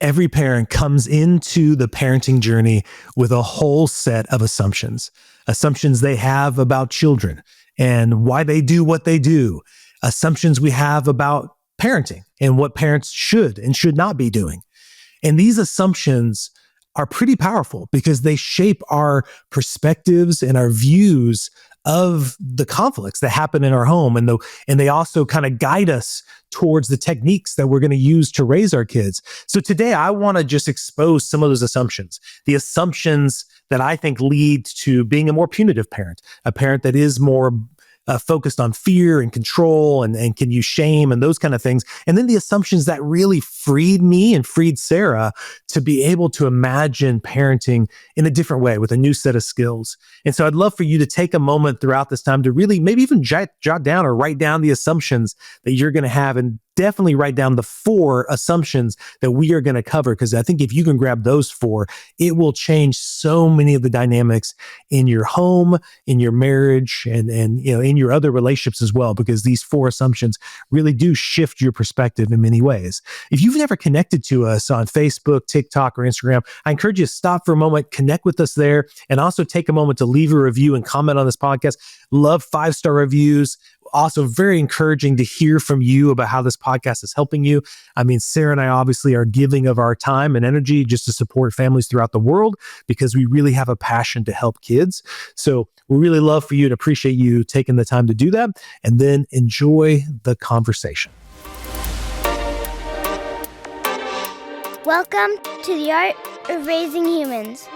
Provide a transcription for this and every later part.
every parent comes into the parenting journey with a whole set of assumptions they have about children and why they do what they do, assumptions we have about parenting and what parents should and should not be doing. And these assumptions are pretty powerful because they shape our perspectives and our views of the conflicts that happen in our home. And they also kind of guide us towards the techniques that we're going to use to raise our kids. So today I want to just expose some of those assumptions, the assumptions that I think lead to being a more punitive parent, a parent that is more focused on fear and control and can use shame and those kind of things. And then the assumptions that really freed me and freed Sara to be able to imagine parenting in a different way with a new set of skills. And so I'd love for you to take a moment throughout this time to really maybe even jot down or write down the assumptions that you're going to have, and definitely write down the 4 assumptions that we are going to cover. Because I think if you can grab those 4, it will change so many of the dynamics in your home, in your marriage, and in your other relationships as well, because these 4 assumptions really do shift your perspective in many ways. If you've never connected to us on Facebook, TikTok, or Instagram, I encourage you to stop for a moment, connect with us there, and also take a moment to leave a review and comment on this podcast. Love 5-star reviews. Also very encouraging to hear from you about how this podcast is helping you. I mean, Sara and I obviously are giving of our time and energy just to support families throughout the world because we really have a passion to help kids. So we really love for you and appreciate you taking the time to do that, and then enjoy the conversation. Welcome to the Art of Raising Humans.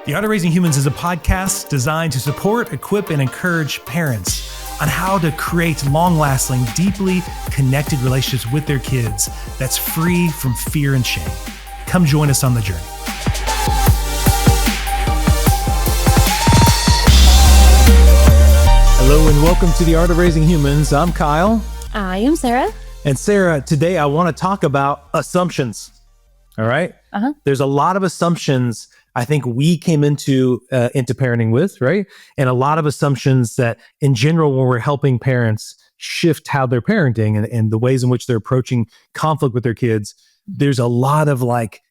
The Art of Raising Humans is a podcast designed to support, equip, and encourage parents on how to create long-lasting, deeply connected relationships with their kids that's free from fear and shame. Come join us on the journey. Hello and welcome to The Art of Raising Humans. I'm Kyle. I am Sara. And Sara, today I want to talk about assumptions. All right? There's a lot of assumptions I think we came into parenting with, right? And a lot of assumptions that in general, when we're helping parents shift how they're parenting and the ways in which they're approaching conflict with their kids, there's a lot of like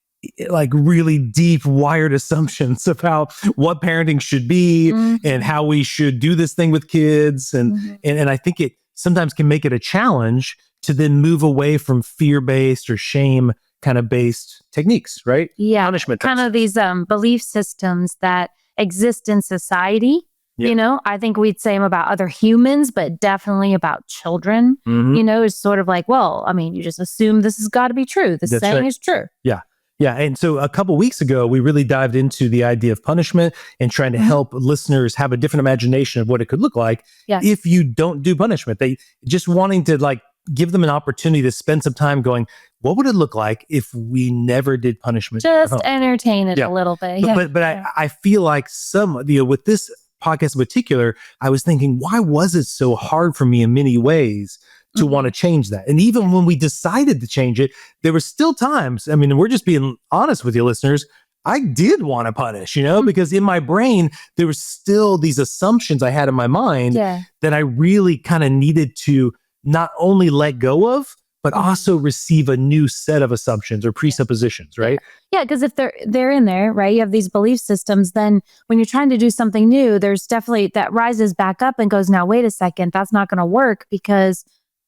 really deep wired assumptions about what parenting should be and how we should do this thing with kids. And I think it sometimes can make it a challenge to then move away from fear-based or shame kind of based techniques, right? Yeah. Punishment. Kind of these belief systems that exist in society. Yeah. You know, I think we'd say them about other humans, but definitely about children. You know, it's sort of like, well, I mean, you just assume this has got to be true. This That's saying right. is true. Yeah. Yeah. And so a couple weeks ago, we really dived into the idea of punishment and trying to help listeners have a different imagination of what it could look like if you don't do punishment. They just wanting to like give them an opportunity to spend some time going, what would it look like if we never did punishment? Just entertain it a little bit. But I feel like with this podcast in particular, I was thinking, why was it so hard for me in many ways to want to change that? And even when we decided to change it, there were still times, I mean, we're just being honest with you listeners, I did want to punish, because in my brain, there were still these assumptions I had in my mind that I really kind of needed to not only let go of, but also receive a new set of assumptions or presuppositions, right? Yeah, because if they're in there, right, you have these belief systems, then when you're trying to do something new, there's definitely that rises back up and goes, now, wait a second, that's not going to work because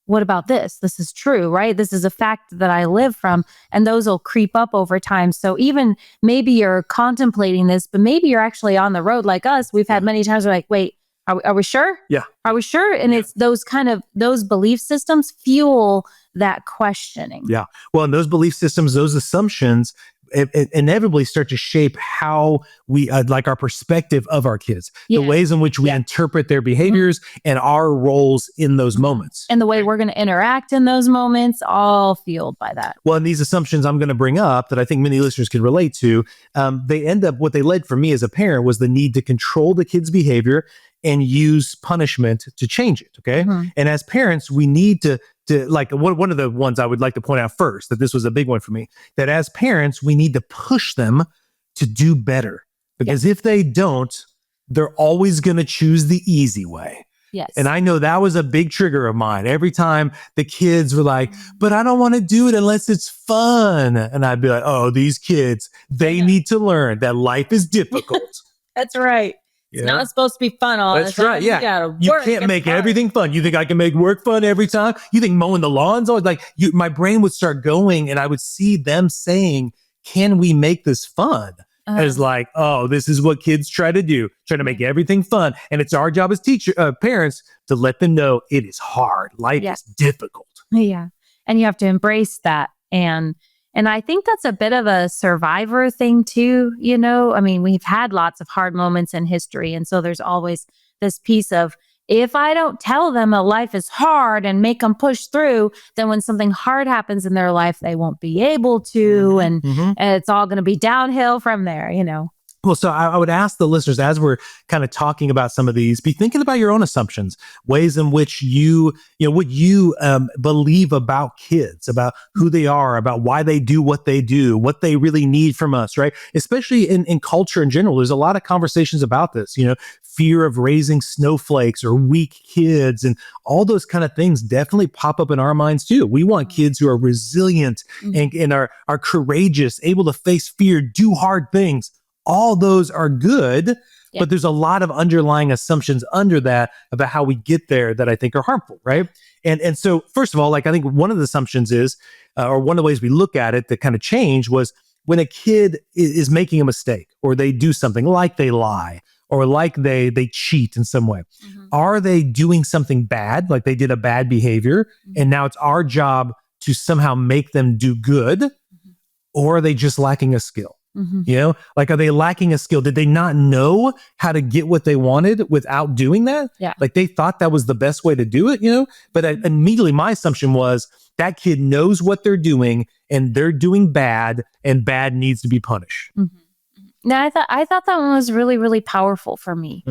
what about this? This is true, right? This is a fact that I live from, and those will creep up over time. So even maybe you're contemplating this, but maybe you're actually on the road like us. We've had many times we're like, wait, are we sure? Yeah. Are we sure? And it's those belief systems fuel that questioning. Yeah. Well, and those belief systems, those assumptions, it inevitably start to shape how we like our perspective of our kids, the ways in which we interpret their behaviors and our roles in those moments. And the way we're going to interact in those moments, all fueled by that. Well, and these assumptions I'm going to bring up that I think many listeners can relate to, they end up, what they led for me as a parent was the need to control the kid's behavior and use punishment to change it. Okay. And as parents, we need to like one of the ones I would like to point out first, that this was a big one for me, that as parents, we need to push them to do better, because if they don't, they're always going to choose the easy way. Yes. And I know that was a big trigger of mine. Every time the kids were like, but I don't want to do it unless it's fun. And I'd be like, oh, these kids, they need to learn that life is difficult. That's right. It's not supposed to be fun all the time. Right. Yeah. You can't make everything fun. You think I can make work fun every time? You think mowing the lawn's always like my brain would start going and I would see them saying, can we make this fun? As like, oh, this is what kids try to do, try to make everything fun. And it's our job as parents to let them know it is hard. Life is difficult. Yeah. And you have to embrace that. And I think that's a bit of a survivor thing too. I mean, we've had lots of hard moments in history. And so there's always this piece of, if I don't tell them that life is hard and make them push through, then when something hard happens in their life, they won't be able to. And it's all going to be downhill from there, Well, so I would ask the listeners, as we're kind of talking about some of these, be thinking about your own assumptions, ways in which what you believe about kids, about who they are, about why they do, what they really need from us, right? Especially in culture in general, there's a lot of conversations about this, fear of raising snowflakes or weak kids and all those kind of things definitely pop up in our minds too. We want kids who are resilient and are courageous, able to face fear, do hard things. All those are good, but there's a lot of underlying assumptions under that about how we get there that I think are harmful, right? And so first of all, like I think one of the assumptions is, or one of the ways we look at it that kind of changed was when a kid is making a mistake or they do something like they lie or like they cheat in some way. Are they doing something bad, like they did a bad behavior, and now it's our job to somehow make them do good, or are they just lacking a skill? Like, are they lacking a skill? Did they not know how to get what they wanted without doing that? Yeah. Like they thought that was the best way to do it, But immediately my assumption was that kid knows what they're doing and they're doing bad and bad needs to be punished. Now, I thought that one was really, really powerful for me.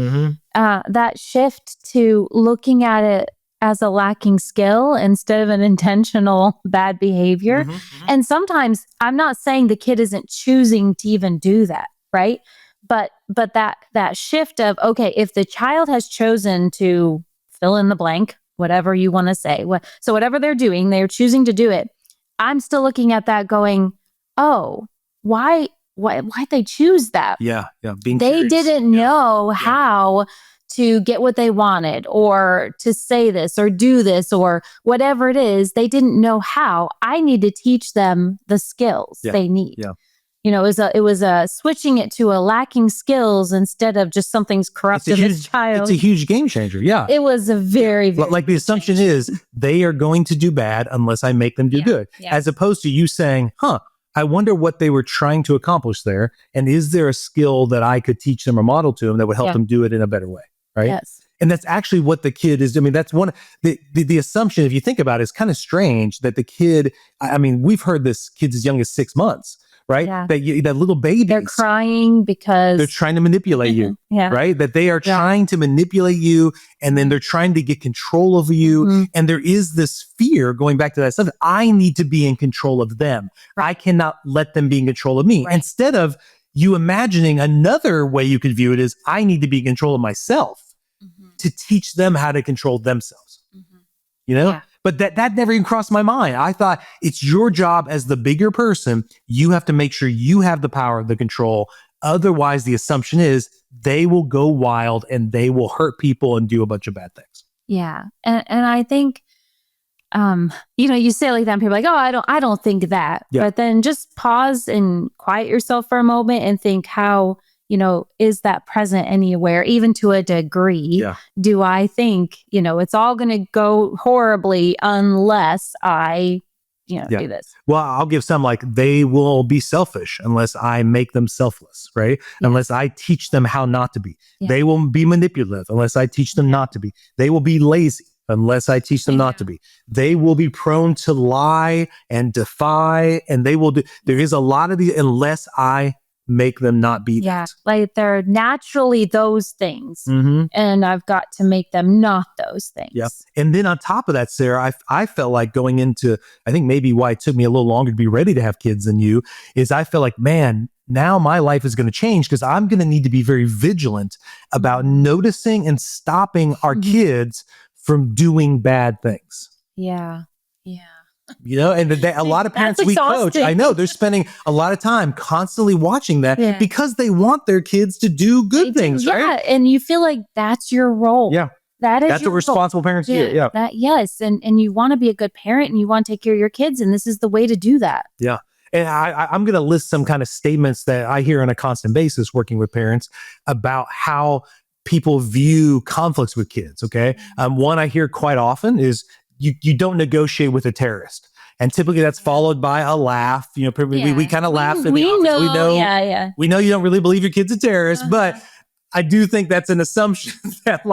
That shift to looking at it as a lacking skill instead of an intentional bad behavior. And sometimes I'm not saying the kid isn't choosing to even do that, right? But that shift of, okay, if the child has chosen to fill in the blank, whatever you want to say, so whatever they're doing, they're choosing to do it. I'm still looking at that going, oh, why'd they choose that? Yeah. They curious. didn't know how to get what they wanted or to say this or do this or whatever it is. They didn't know how. I need to teach them the skills they need. It was a switching it to a lacking skills instead of just something's corrupt in this child. It's a huge game changer. Yeah. It was a very, very like the assumption is they are going to do bad unless I make them do good. As opposed to you saying, I wonder what they were trying to accomplish there. And is there a skill that I could teach them or model to them that would help them do it in a better way? Right. Yes. And that's actually what the kid is. I mean, that's one, the assumption, if you think about it, is kind of strange that the kid, I mean, we've heard this kids as young as 6 months, right? Yeah. That little baby. They're crying because they're trying to manipulate you, right? That they are trying to manipulate you and then they're trying to get control of you. And there is this fear going back to that stuff. I need to be in control of them. I cannot let them be in control of me. Instead of you imagining another way you could view it is I need to be in control of myself to teach them how to control themselves, But that never even crossed my mind. I thought it's your job as the bigger person. You have to make sure you have the power, the control. Otherwise, the assumption is they will go wild and they will hurt people and do a bunch of bad things. Yeah. And I think, you say it like that and people are like, oh, I don't think that. Yeah. But then just pause and quiet yourself for a moment and think how, is that present anywhere, even to a degree? Yeah. Do I think, it's all going to go horribly unless I, do this? Well, I'll give some like they will be selfish unless I make them selfless, right? Yeah. Unless I teach them how not to be. Yeah. They will be manipulative unless I teach them not to be. They will be lazy unless I teach them not to be. They will be prone to lie and defy, and they will do. There is a lot of these unless I make them not be that. Like they're naturally those things, and I've got to make them not those things. Yeah. And then on top of that, Sarah, I felt like going into, I think maybe why it took me a little longer to be ready to have kids than you, is I felt like, man, now my life is going to change because I'm going to need to be very vigilant about noticing and stopping our kids from doing bad things. Yeah. And a lot of parents we coach, I know they're spending a lot of time constantly watching that because they want their kids to do good things, right? Yeah, and you feel like that's your role. Yeah. That's what responsible parents do. Yeah. Yes. And you want to be a good parent and you want to take care of your kids. And this is the way to do that. Yeah. And I'm going to list some kind of statements that I hear on a constant basis working with parents about how people view conflicts with kids. Okay. One I hear quite often is you don't negotiate with a terrorist. And typically that's followed by a laugh. We kind of laugh. We know you don't really believe your kid's a terrorist, but I do think that's an assumption that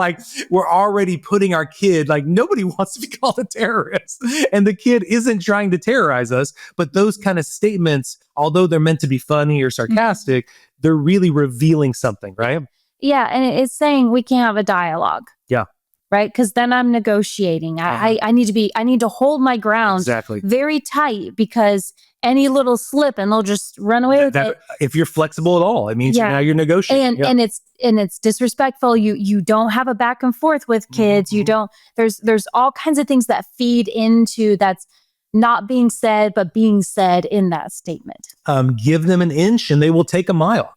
we're already putting our kid, nobody wants to be called a terrorist and the kid isn't trying to terrorize us. But those kind of statements, although they're meant to be funny or sarcastic, they're really revealing something, right? Yeah. And it's saying we can't have a dialogue. Yeah. Right. Because then I'm negotiating. I need to hold my ground very tight because any little slip and they'll just run away with it. If you're flexible at all, it means now you're negotiating. And it's disrespectful. You don't have a back and forth with kids. You don't, there's all kinds of things that feed into that's not being said, but being said in that statement. Give them an inch and they will take a mile.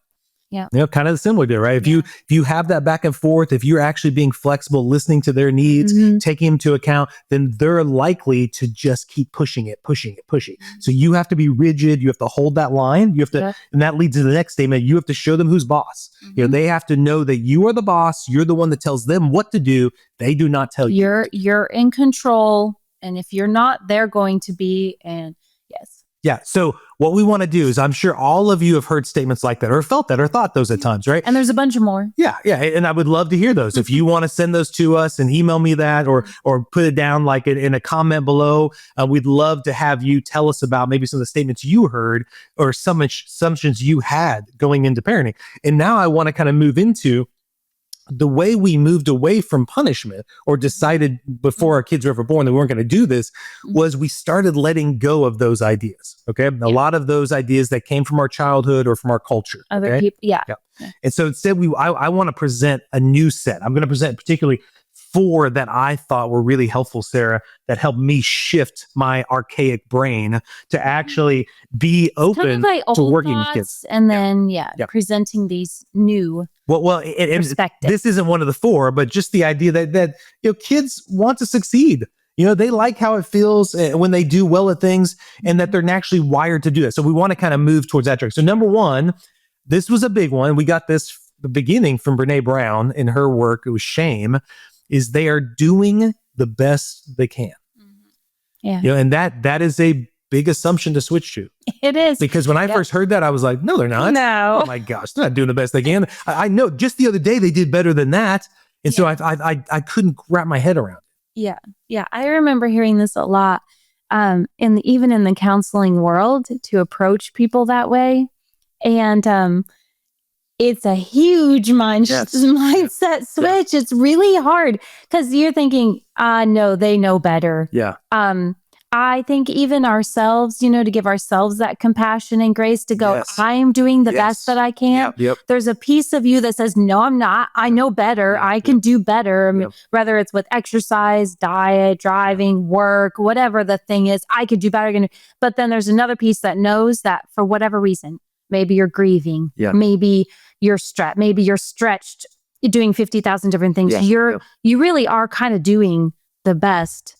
Yeah. Kind of similar to it, right? If you have that back and forth, if you're actually being flexible, listening to their needs, taking them into account, then they're likely to just keep pushing it. So you have to be rigid. You have to hold that line. You have to, and that leads to the next statement. You have to show them who's boss. They have to know that you are the boss. You're the one that tells them what to do. They do not tell you. You're in control. And if you're not, they're going to be. And yes. Yeah. So what we want to do is, I'm sure all of you have heard statements like that or felt that or thought those at times, right? And there's a bunch more. Yeah. And I would love to hear those. If you want to send those to us and email me that or put it down in a comment below, we'd love to have you tell us about maybe some of the statements you heard or some assumptions you had going into parenting. And now I want to kind of move into the way we moved away from punishment or decided before our kids were ever born that we weren't going to do this was we started letting go of those ideas. Okay. A lot of those ideas that came from our childhood or from our culture. Other people. Yeah. And so instead I want to present a new set. I'm going to present particularly 4 that I thought were really helpful, Sarah, that helped me shift my archaic brain to actually be open to working with kids. And then, presenting these new perspectives. This isn't one of the 4, but just the idea that kids want to succeed. They like how it feels when they do well at things and that they're naturally wired to do that. So we want to kind of move towards that direction. So number 1, this was a big one. We got this the beginning from Brene Brown in her work. It was shame. Is they are doing the best they can. Yeah. And that is a big assumption to switch to. It is. Because when I first heard that, I was like, no, they're not. No. Oh my gosh, they're not doing the best they can. I know just the other day they did better than that. And so I couldn't wrap my head around it. Yeah. Yeah. I remember hearing this a lot even in the counseling world to approach people that way. And it's a huge mindset switch. It's really hard because you're thinking, no, they know better. Yeah. I think even ourselves, to give ourselves that compassion and grace to go, I'm doing the best that I can. Yep. There's a piece of you that says, no, I'm not. I know better. I can do better. I mean, whether it's with exercise, diet, driving, work, whatever the thing is, I could do better. But then there's another piece that knows that for whatever reason, maybe you're grieving, maybe you're stressed, you're doing 50,000 different things. You really are kind of doing the best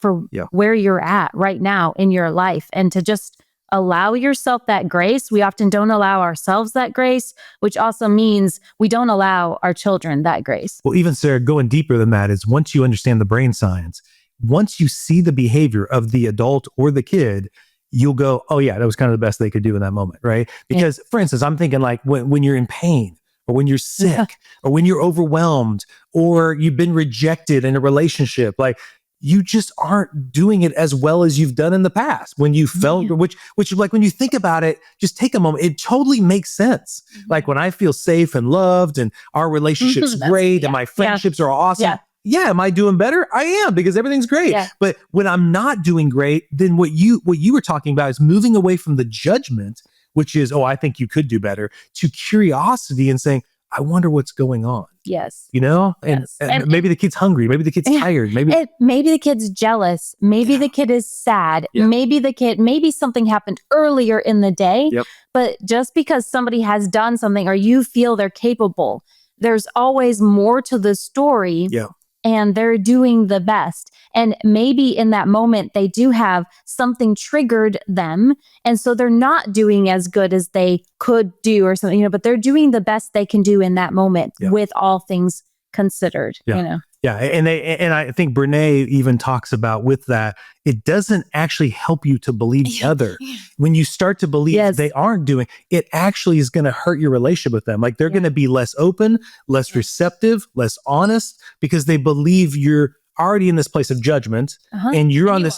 for where you're at right now in your life. And to just allow yourself that grace. We often don't allow ourselves that grace, which also means we don't allow our children that grace. Well, even Sarah, going deeper than that is once you understand the brain science, once you see the behavior of the adult or the kid, you'll go, oh yeah, that was kind of the best they could do in that moment, right? Because for instance, I'm thinking like when you're in pain or when you're sick or when you're overwhelmed or you've been rejected in a relationship, like you just aren't doing it as well as you've done in the past when you felt, which like when you think about it, just take a moment. It totally makes sense. Like when I feel safe and loved and our relationship's great and my friendships are awesome. Yeah, am I doing better? I am, because everything's great. But when I'm not doing great, then what you were talking about is moving away from the judgment, which is, oh, I think you could do better, to curiosity and saying, I wonder what's going on. Yes. You know, and maybe the kid's hungry. Maybe the kid's tired. Maybe the kid's jealous. Maybe the kid is sad. Yeah. Maybe something happened earlier in the day. Yep. But just because somebody has done something or you feel they're capable, there's always more to the story. Yeah. And they're doing the best. And maybe in that moment, they do have something triggered them. And so they're not doing as good as they could do or something, but they're doing the best they can do in that moment with all things considered, Yeah. And I think Brene even talks about with that, it doesn't actually help you to believe the other. When you start to believe they aren't doing, it actually is going to hurt your relationship with them. Like they're going to be less open, less receptive, less honest, because they believe you're already in this place of judgment and you're on this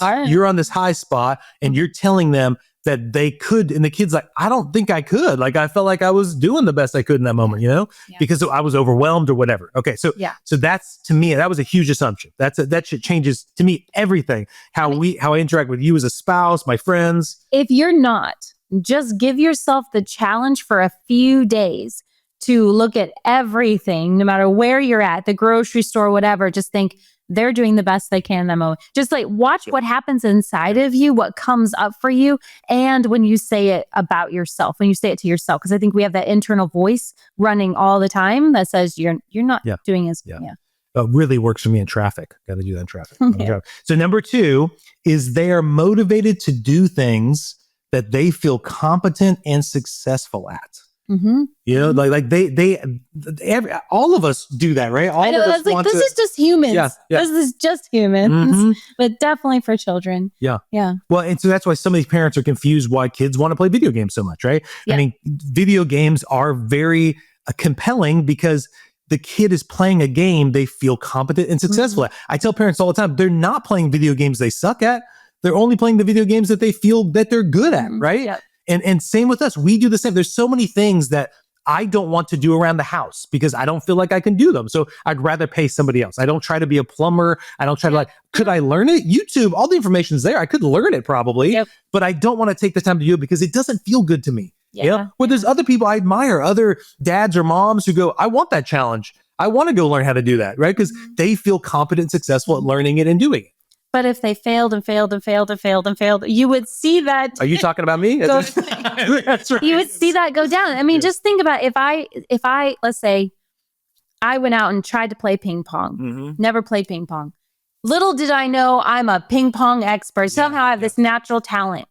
high spot and you're telling them that they could. And the kid's like, I don't think I could. Like, I felt like I was doing the best I could in that moment, because I was overwhelmed or whatever. Okay. So that's, to me, that was a huge assumption. That shit changes, to me, everything. How I interact with you as a spouse, my friends. If you're not, just give yourself the challenge for a few days to look at everything, no matter where you're at, the grocery store, whatever. Just think, they're doing the best they can in that moment. Just like watch what happens inside of you, what comes up for you. And when you say it about yourself, when you say it to yourself, because I think we have that internal voice running all the time that says you're not doing as really works for me in traffic. Got to do that in traffic. So number 2 is they are motivated to do things that they feel competent and successful at. Like all of us do that, right? I know, that's like, this is just humans. This is just humans, but definitely for children. Yeah. Well, and so that's why some of these parents are confused why kids want to play video games so much, right? I mean, video games are very compelling because the kid is playing a game they feel competent and successful at. I tell parents all the time, they're not playing video games they suck at. They're only playing the video games that they feel that they're good at, right? Yep. And same with us. We do the same. There's so many things that I don't want to do around the house because I don't feel like I can do them. So I'd rather pay somebody else. I don't try to be a plumber. I don't try to could I learn it? YouTube, all the information's there. I could learn it probably, but I don't want to take the time to do it because it doesn't feel good to me. Where there's other people I admire, other dads or moms who go, I want that challenge. I want to go learn how to do that, right? Because they feel competent and successful at learning it and doing it. But if they failed, you would see that. Are you talking about me? That's right. You would see that go down. I mean, just think about if I, let's say I went out and tried to play ping pong, never played ping pong. Little did I know I'm a ping pong expert. Somehow I have this natural talent.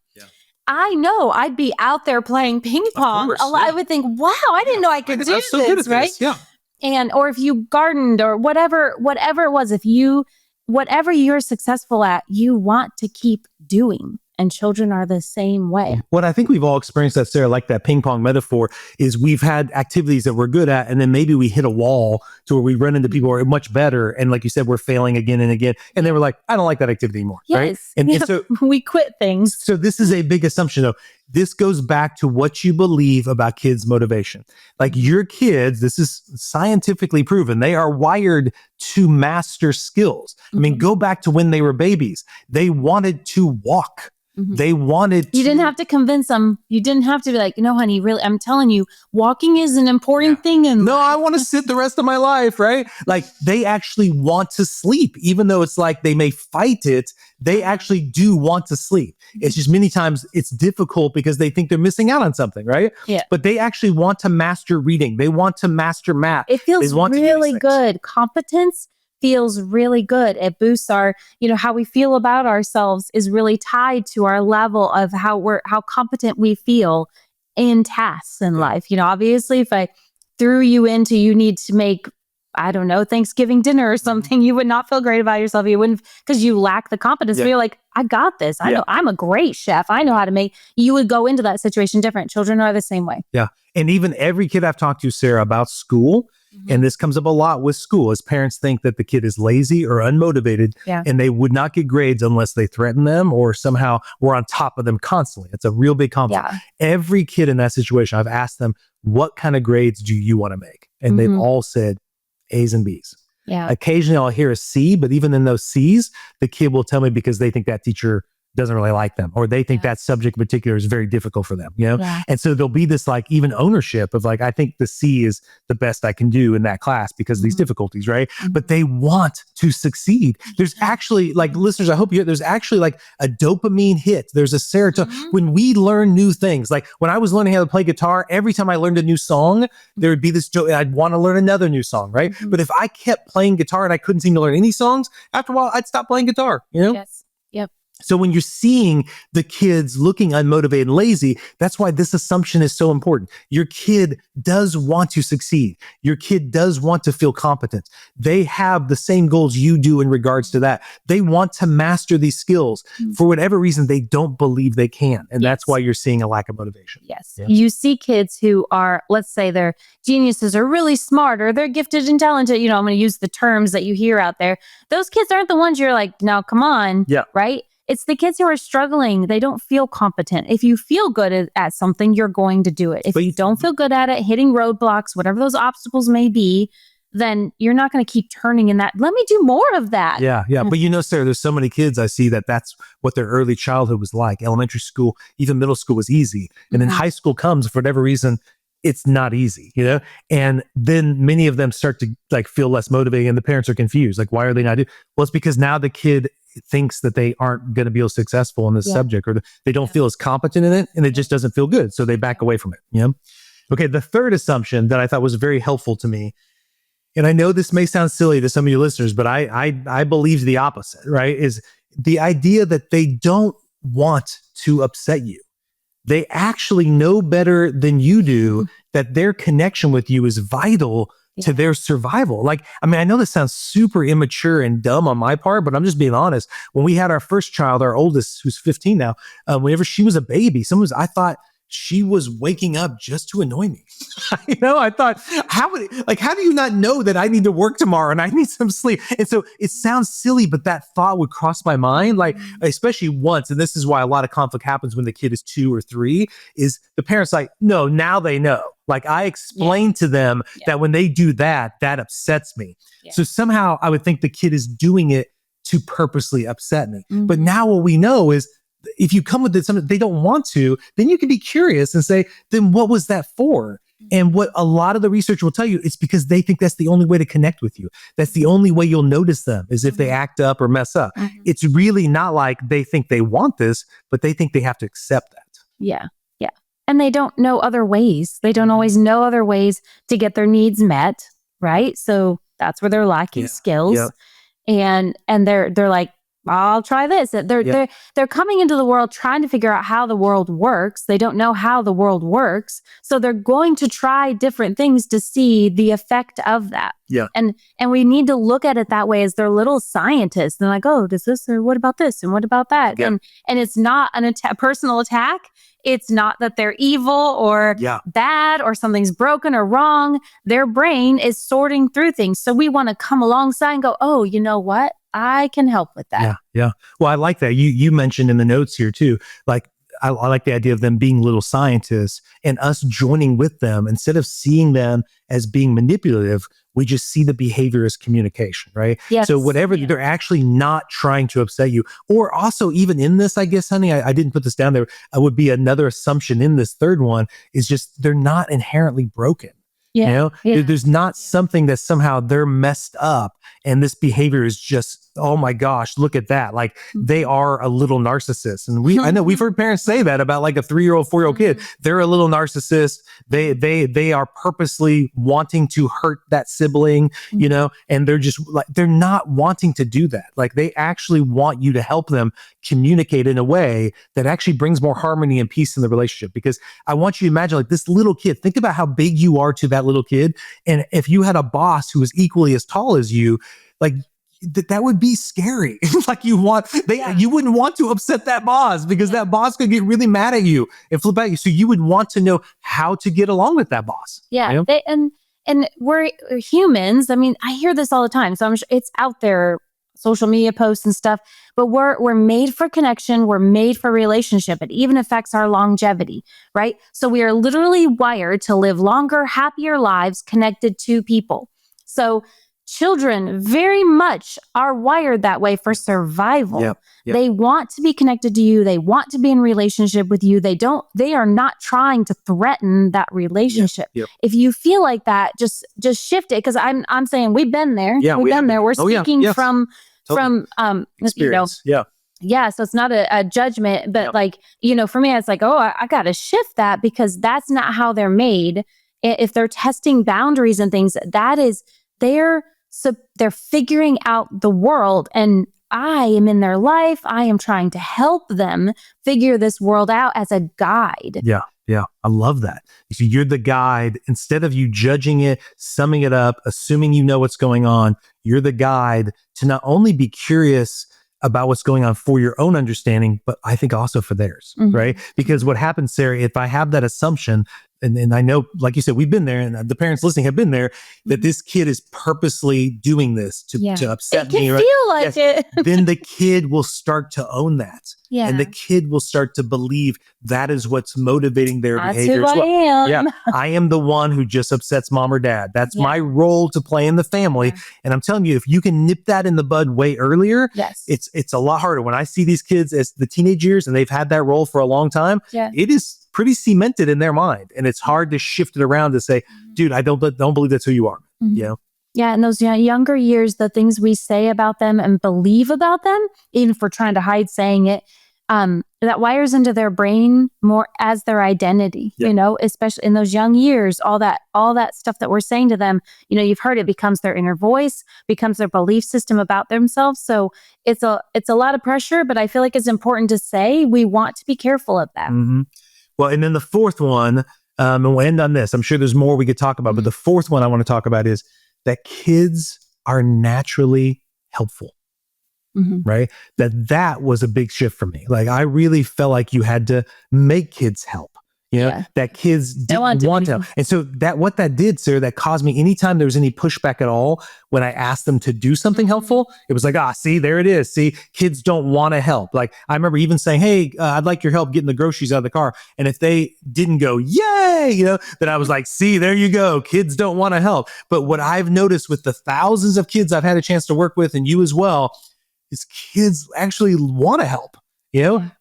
I know I'd be out there playing ping pong. I would think, wow, I didn't know I could do this, so good at right? This. Yeah. And, or if you gardened or whatever it was, whatever you're successful at, you want to keep doing. And children are the same way. What I think we've all experienced that, Sarah, like that ping pong metaphor, is we've had activities that we're good at, and then maybe we hit a wall to where we run into people who are much better. And like you said, we're failing again and again. And then we're like, I don't like that activity anymore. Yes. Right? And so we quit things. So this is a big assumption, though. This goes back to what you believe about kids' motivation. Like your kids, this is scientifically proven, they are wired to master skills. I mean, go back to when they were babies. They wanted to walk. They wanted to. You didn't have to convince them. You didn't have to be like, no, honey, really, I'm telling you, walking is an important thing in life. I want to sit the rest of my life, right? Like they actually want to sleep, even though it's like they may fight it. They actually do want to sleep. It's just many times it's difficult because they think they're missing out on something, right? Yeah. But they actually want to master reading. They want to master math. It feels really good. Competence feels really good. It boosts our, how we feel about ourselves is really tied to our level of how competent we feel in tasks in life. Obviously if I threw you into, you need to make, I don't know, Thanksgiving dinner or something, you would not feel great about yourself. You wouldn't, because you lack the competence. You're like, I got this. I know I'm a great chef. I know how to make, you would go into that situation different. Children are the same way. Yeah. And even every kid I've talked to, Sarah, about school, and this comes up a lot with school, as parents think that the kid is lazy or unmotivated, and they would not get grades unless they threaten them or somehow we're on top of them constantly. It's a real big conflict. Yeah. Every kid in that situation, I've asked them, what kind of grades do you want to make? And they've all said A's and B's. Yeah. Occasionally I'll hear a C, but even in those C's, the kid will tell me because they think that teacher doesn't really like them, or they think that subject in particular is very difficult for them, And so there'll be this like even ownership of like, I think the C is the best I can do in that class because of these difficulties, right? But they want to succeed. There's actually like listeners, I hope there's actually like a dopamine hit. There's a serotonin. When we learn new things, like when I was learning how to play guitar, every time I learned a new song, there would be this joke. I'd want to learn another new song, right? But if I kept playing guitar and I couldn't seem to learn any songs, after a while, I'd stop playing guitar, Yes. Yep. So when you're seeing the kids looking unmotivated and lazy, that's why this assumption is so important. Your kid does want to succeed. Your kid does want to feel competent. They have the same goals you do in regards to that. They want to master these skills. For whatever reason, they don't believe they can. And that's why you're seeing a lack of motivation. Yes. Yeah. You see kids who are, let's say they're geniuses or really smart or they're gifted and talented. I'm going to use the terms that you hear out there. Those kids aren't the ones you're like, now come on. Yeah. Right? It's the kids who are struggling. They don't feel competent. If you feel good at something, you're going to do it. If you don't feel good at it, hitting roadblocks, whatever those obstacles may be, then you're not going to keep turning in that. Let me do more of that. Yeah. But Sarah, there's so many kids I see that's what their early childhood was like. Elementary school, even middle school was easy. And then high school comes, for whatever reason, it's not easy, And then many of them start to like feel less motivated and the parents are confused. Like, why are they not doing? Well, it's because now the kid thinks that they aren't going to be successful in this subject, or they don't feel as competent in it, and it just doesn't feel good. So they back away from it. Okay. The third assumption that I thought was very helpful to me, and I know this may sound silly to some of your listeners, but I believe the opposite, right? Is the idea that they don't want to upset you. They actually know better than you do that their connection with you is vital to their survival. Like, I mean, I know this sounds super immature and dumb on my part, but I'm just being honest. When we had our first child, our oldest, who's 15 now, whenever she was a baby, I thought she was waking up just to annoy me. I thought, how do you not know that I need to work tomorrow and I need some sleep? And so it sounds silly, but that thought would cross my mind, like, especially once, and this is why a lot of conflict happens when the kid is 2 or 3, is the parents like, no, now they know. Like, I explained to them that when they do that, that upsets me. Yeah. So somehow I would think the kid is doing it to purposely upset me. But now what we know is, if you come with something they don't want to, then you can be curious and say, then what was that for? And what a lot of the research will tell you, it's because they think that's the only way to connect with you. That's the only way you'll notice them, is if they act up or mess up. It's really not like they think they want this, but they think they have to accept that. Yeah. And they don't know other ways. They don't always know other ways to get their needs met, right? So that's where they're lacking skills. And they're like, I'll try this. They're coming into the world trying to figure out how the world works. They don't know how the world works. So they're going to try different things to see the effect of that. Yeah. And we need to look at it that way, as they're little scientists. They're like, oh, does this, or what about this? And what about that? Yeah. And it's not a personal attack. It's not that they're evil or bad or something's broken or wrong. Their brain is sorting through things. So we want to come alongside and go, oh, you know what? I can help with that. Yeah. Well, I like that. You mentioned in the notes here too, like, I like the idea of them being little scientists and us joining with them. Instead of seeing them as being manipulative, we just see the behavior as communication, right? Yes. So whatever, they're actually not trying to upset you. Or also, even in this, I guess, honey, I didn't put this down there, would be another assumption in this third one, is just they're not inherently broken. There's not something that somehow they're messed up and this behavior is just, oh my gosh, look at that. Like, they are a little narcissist. And I know we've heard parents say that about like a 3-year-old, 4-year-old kid. They're a little narcissist. They are purposely wanting to hurt that sibling, and they're just like, they're not wanting to do that. Like, they actually want you to help them communicate in a way that actually brings more harmony and peace in the relationship. Because I want you to imagine, like, this little kid, think about how big you are to that little kid. And if you had a boss who was equally as tall as you, like, that would be scary. Like, you wouldn't want to upset that boss, because that boss could get really mad at you and flip at you. So you would want to know how to get along with that boss. Yeah. And we're humans. I mean, I hear this all the time. So I'm sure it's out there, social media posts and stuff, but we're made for connection. We're made for relationship. It even affects our longevity, right? So we are literally wired to live longer, happier lives connected to people. So children very much are wired that way for survival. Yep. They want to be connected to you. They want to be in relationship with you. They are not trying to threaten that relationship. Yep. If you feel like that, just shift it. Cause I'm saying we've been there. Yeah, we've been there. We're speaking Yes. from Experience. Yeah. So it's not a judgment, but for me, it's like, I got to shift that because that's not how they're made. If they're testing boundaries and things, that is, they're figuring out the world, and I am in their life. I am trying to help them figure this world out as a guide. Yeah. I love that. So you're the guide. Instead of you judging it, summing it up, assuming you know what's going on, you're the guide to not only be curious about what's going on for your own understanding, but I think also for theirs, right? Because what happens, Sarah, if I have that assumption, and I know, like you said, we've been there, and the parents listening have been there, that this kid is purposely doing this to upset me. It can feel like it. Then the kid will start to own that. Yeah. And the kid will start to believe that is what's motivating their That's behavior who as well. I am. Yeah. I am the one who just upsets mom or dad. That's my role to play in the family. Yeah. And I'm telling you, if you can nip that in the bud way earlier, Yes. it's a lot harder. When I see these kids as the teenage years and they've had that role for a long time, it is pretty cemented in their mind. And it's hard to shift it around to say, dude, I don't believe that's who you are. You know? Yeah, in those younger years, the things we say about them and believe about them, even if we're trying to hide saying it, that wires into their brain more as their identity, especially in those young years, all that stuff that we're saying to them, you've heard it becomes their inner voice, becomes their belief system about themselves. So it's a lot of pressure, but I feel like it's important to say we want to be careful of that. Well, and then the fourth one, and we'll end on this. I'm sure there's more we could talk about, but the fourth one I want to talk about is that kids are naturally helpful. Right? That was a big shift for me. Like, I really felt like you had to make kids help. That kids didn't want to. And so what that did, Sarah, that caused me, anytime there was any pushback at all, when I asked them to do something helpful, it was like, see, there it is. See, kids don't want to help. Like, I remember even saying, hey, I'd like your help getting the groceries out of the car. And if they didn't go, yay, then I was like, see, there you go. Kids don't want to help. But what I've noticed with the thousands of kids I've had a chance to work with, and you as well, is kids actually want to help.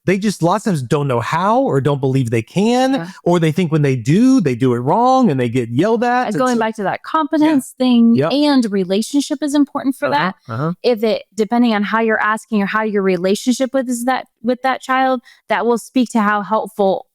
They just lots of times don't know how, or don't believe they can, or they think when they do it wrong and they get yelled at. Going back to that competence thing, and relationship is important for that. If it, depending on how you're asking or how your relationship with that child, that will speak to how helpful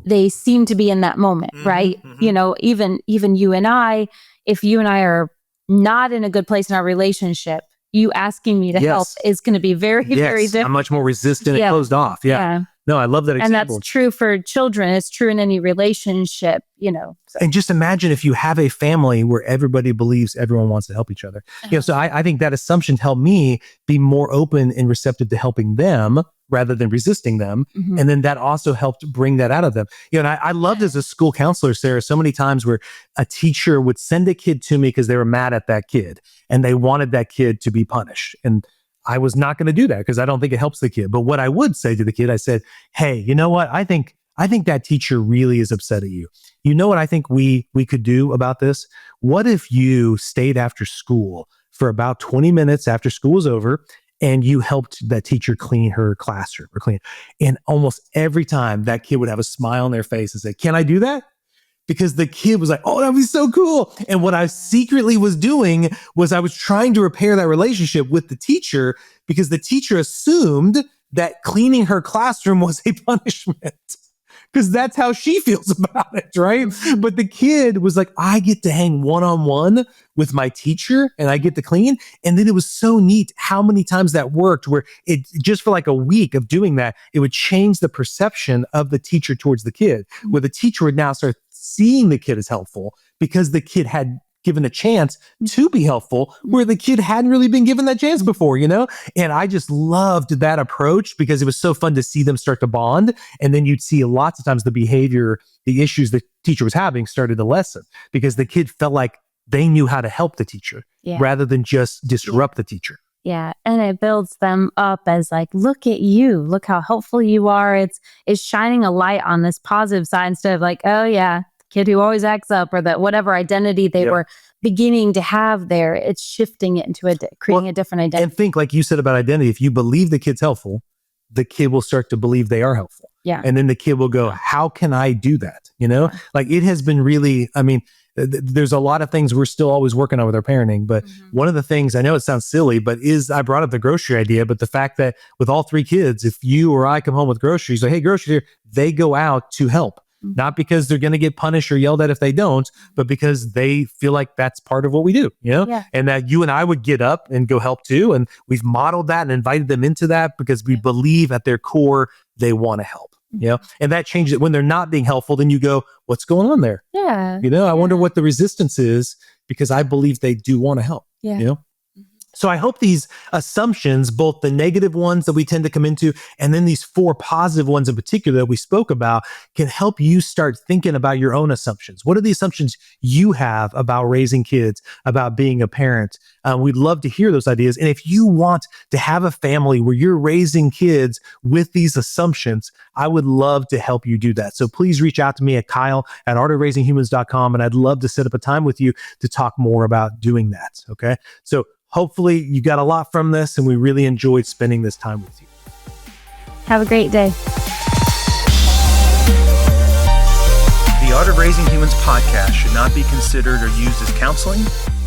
they seem to be in that moment, right? Even you and I, if you and I are not in a good place in our relationship, you asking me to help is going to be very, very different. I'm much more resistant and closed off. Yeah. No, I love that example. And that's true for children. It's true in any relationship, So. And just imagine if you have a family where everybody believes everyone wants to help each other. So I think that assumption helped me be more open and receptive to helping them rather than resisting them. And then that also helped bring that out of them. And I loved as a school counselor, Sarah, so many times where a teacher would send a kid to me because they were mad at that kid and they wanted that kid to be punished. And I was not going to do that because I don't think it helps the kid. But what I would say to the kid, I said, hey, you know what? I think that teacher really is upset at you. You know what I think we could do about this? What if you stayed after school for about 20 minutes after school was over and you helped that teacher clean her classroom or clean? And almost every time that kid would have a smile on their face and say, can I do that? Because the kid was like, oh, that'd be so cool. And what I secretly was doing was I was trying to repair that relationship with the teacher because the teacher assumed that cleaning her classroom was a punishment. Because that's how she feels about it, right? But the kid was like, I get to hang one-on-one with my teacher and I get to clean. And then it was so neat how many times that worked, where it just for like a week of doing that, it would change the perception of the teacher towards the kid, where the teacher would now start seeing the kid as helpful because the kid had given a chance to be helpful where the kid hadn't really been given that chance before, And I just loved that approach because it was so fun to see them start to bond. And then you'd see lots of times the behavior, the issues the teacher was having started to lessen because the kid felt like they knew how to help the teacher rather than just disrupt the teacher. Yeah. And it builds them up as like, look at you, look how helpful you are. It's shining a light on this positive side instead of like, oh yeah, kid who always acts up, or that whatever identity they were beginning to have there, it's shifting it into creating a different identity. And think, like you said about identity, if you believe the kid's helpful, the kid will start to believe they are helpful. Yeah. And then the kid will go, how can I do that? Like it has been really, there's a lot of things we're still always working on with our parenting. But one of the things, I know it sounds silly, but I brought up the grocery idea, but the fact that with all 3 kids, if you or I come home with groceries, like, hey, groceries here, they go out to help. Not because they're going to get punished or yelled at if they don't, but because they feel like that's part of what we do, and that you and I would get up and go help too. And we've modeled that and invited them into that because we believe at their core, they want to help, and that changes it. When they're not being helpful, then you go, what's going on there? Yeah. I wonder what the resistance is because I believe they do want to help, So I hope these assumptions, both the negative ones that we tend to come into, and then these 4 positive ones in particular that we spoke about, can help you start thinking about your own assumptions. What are the assumptions you have about raising kids, about being a parent? We'd love to hear those ideas. And if you want to have a family where you're raising kids with these assumptions, I would love to help you do that. So please reach out to me at Kyle@artofthraisinghumans.com, and I'd love to set up a time with you to talk more about doing that. Okay. So hopefully you got a lot from this and we really enjoyed spending this time with you. Have a great day. The Art of Raising Humans podcast should not be considered or used as counseling,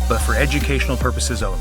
but for educational purposes only.